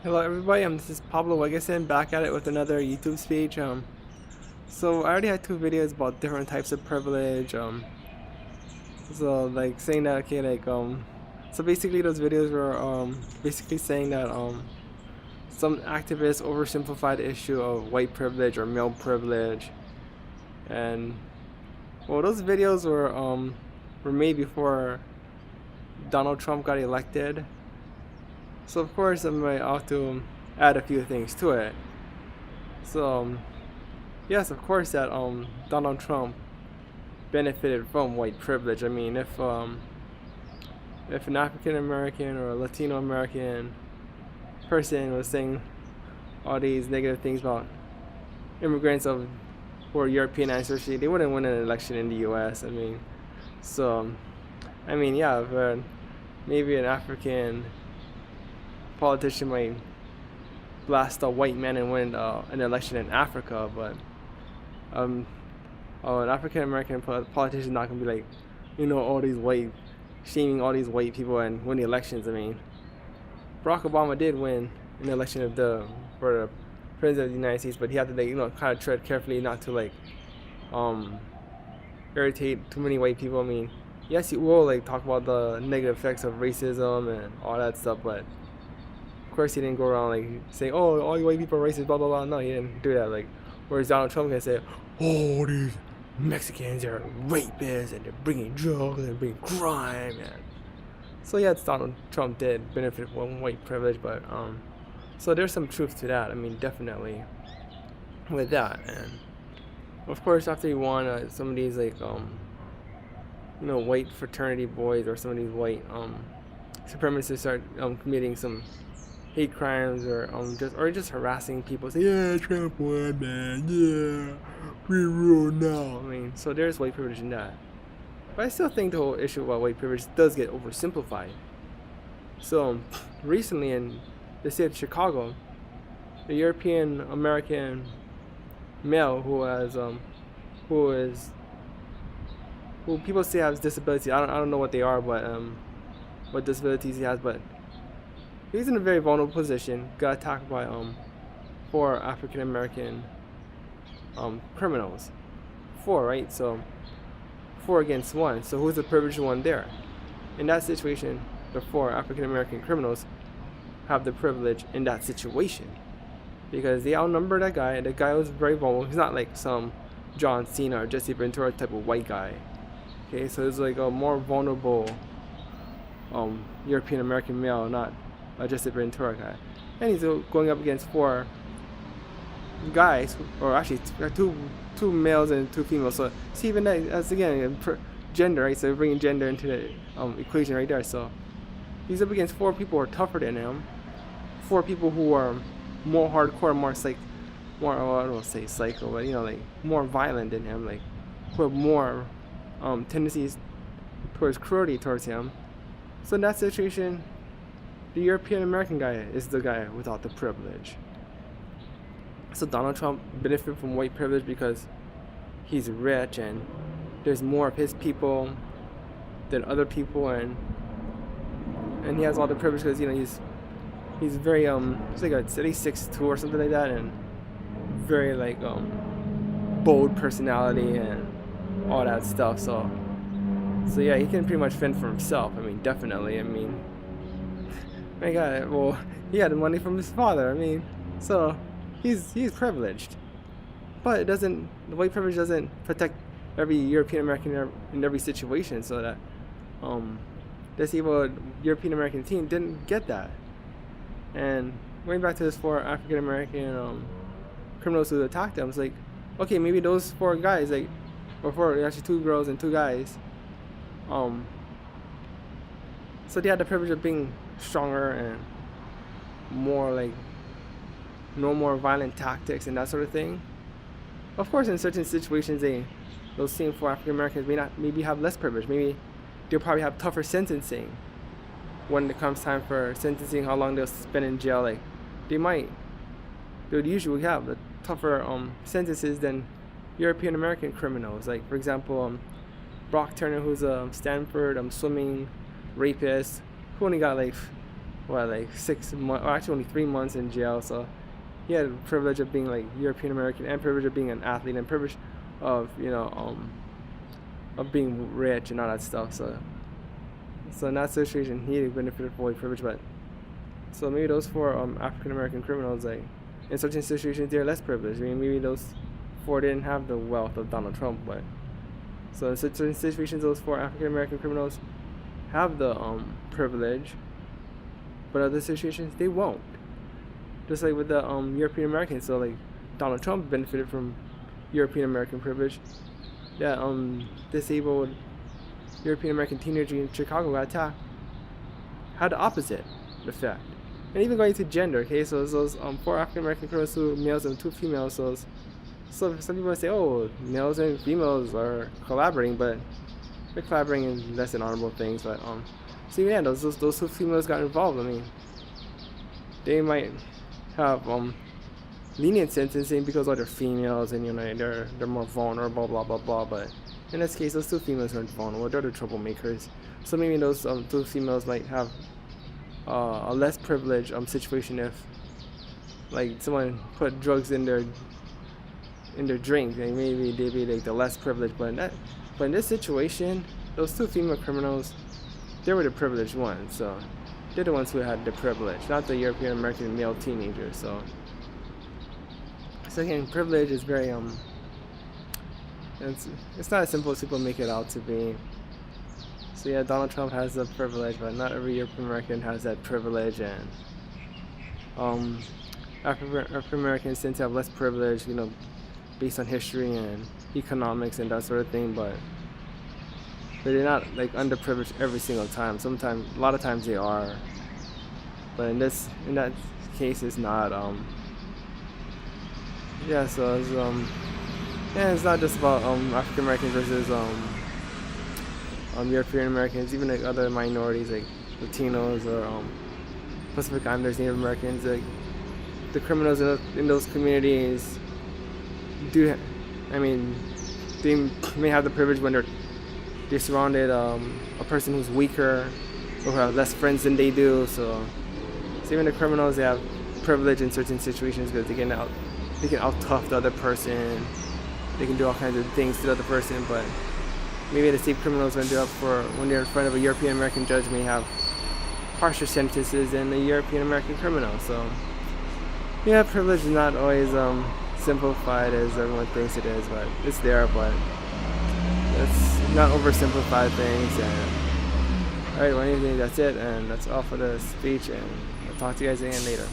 Hello everybody, this is Pablo Wegesend back at it with another YouTube speech. So I already had two videos about different types of privilege. So like saying that so basically those videos were basically saying that some activists oversimplified the issue of white privilege or male privilege, and well those videos were made before Donald Trump got elected. So of course I'm going to have to add a few things to it. So yes, of course that Donald Trump benefited from white privilege. I mean, if an African American or a Latino American person was saying all these negative things about immigrants of who are European ancestry, they wouldn't win an election in the U.S. I mean, so I mean, yeah, but maybe an African politician might blast a white man and win an election in Africa, but an African American politician not gonna be like, all these white, shaming all these white people and win the elections. I mean, Barack Obama did win an election for the president of the United States, but he had to kind of tread carefully not to irritate too many white people. I mean, yes, he will talk about the negative effects of racism and all that stuff, but of course he didn't go around saying, "Oh, all you white people are racist," blah blah blah. No, he didn't do that. Whereas Donald Trump can say, "Oh, these Mexicans are rapists and they're bringing drugs and bringing crime." And so yeah, Donald Trump did benefit from white privilege, but so there's some truth to that. I mean, definitely with that. And of course, after he won, some of these white fraternity boys or some of these white supremacists start committing some hate crimes or just harassing people. Say, yeah, Trump won, man. Yeah, we rule now. I mean, so there's white privilege in that. But I still think the whole issue about white privilege does get oversimplified. So recently in the state of Chicago, a European American male who people say has disabilities. I don't know what they are, but what disabilities he has, but he's in a very vulnerable position. Got attacked by 4 African American criminals. 4, right? So 4 against 1. So who's the privileged one there? In that situation, the 4 African American criminals have the privilege in that situation because they outnumber that guy. The guy was very vulnerable. He's not like some John Cena or Jesse Ventura type of white guy. Okay, so it's like a more vulnerable European American male, not Jesse Ventura guy, and he's going up against 4 guys, or actually two males and 2 females. So see, even that's again gender, right? So we're bringing gender into the equation right there. So he's up against 4 people who are tougher than him, 4 people who are more hardcore, more I don't want to say psycho, but more violent than him, who have more tendencies towards cruelty towards him. So in that situation, the European American guy is the guy without the privilege. So Donald Trump benefited from white privilege because he's rich and there's more of his people than other people, and he has all the privilege because he's very he's like at least 6'2" or something like that, and very bold personality and all that stuff. So yeah, he can pretty much fend for himself. I mean, definitely. I mean, my God, well, he had the money from his father. I mean, so he's privileged, but the white privilege doesn't protect every European American in every situation. So that this evil European American team didn't get that. And going back to this 4 African American criminals who attacked them, it's like, okay, maybe those 4 guys, or 4, actually 2 girls and 2 guys, so they had the privilege of being stronger and more no more violent tactics and that sort of thing. Of course, in certain situations, those same 4 African Americans maybe have less privilege. Maybe they'll probably have tougher sentencing when it comes time for sentencing, how long they'll spend in jail. They would usually have the tougher sentences than European American criminals. For example, Brock Turner, who's a Stanford swimming rapist, who only got like 6 months, or actually only 3 months in jail. So he had the privilege of being like European American, and privilege of being an athlete, and privilege of of being rich and all that stuff. So in that situation, he benefited from white privilege. But so maybe those 4 African American criminals, like in certain situations, they're less privileged. I mean, maybe those 4 didn't have the wealth of Donald Trump, but so in certain situations, those 4 African American criminals have the privilege, but other situations they won't. Just like with the European Americans. So like Donald Trump benefited from European American privilege. That disabled European American teenager in Chicago got attacked had the opposite effect. And even going to gender, okay, so those 4 African American criminals, 2 males and 2 females. So some people say, oh, males and females are collaborating, but they're collaborating in less than honorable things. But so yeah, those 2 females got involved. I mean, they might have lenient sentencing because they're females and they're more vulnerable, blah blah blah. But in this case, those 2 females aren't vulnerable; they're the troublemakers. So maybe those 2 females might have a less privileged situation if like someone put drugs in their drink, and maybe they'd be like the less privileged. But in this situation, those 2 female criminals, they were the privileged ones. So they're the ones who had the privilege, not the European American male teenagers. So again, privilege is very it's not as simple as people make it out to be. So yeah, Donald Trump has the privilege, but not every European American has that privilege, and African Americans tend to have less privilege, based on history and economics and that sort of thing, but they're not like underprivileged every single time. Sometimes, a lot of times they are, but in that case, it's not. Yeah, so it's not just about African Americans versus European Americans, even like other minorities like Latinos or Pacific Islanders, Native Americans. Like the criminals in those communities they may have the privilege when they're surrounded a person who's weaker or who have less friends than they do. So even the criminals, they have privilege in certain situations because they can out tough the other person. They can do all kinds of things to the other person, but maybe the same criminals when they're in front of a European American judge may have harsher sentences than the European American criminal. So yeah, privilege is not always simplified as everyone thinks it is, but it's there. But let's not oversimplify things. And alright, well, anything, that's it, and that's all for the speech, and I'll talk to you guys again later.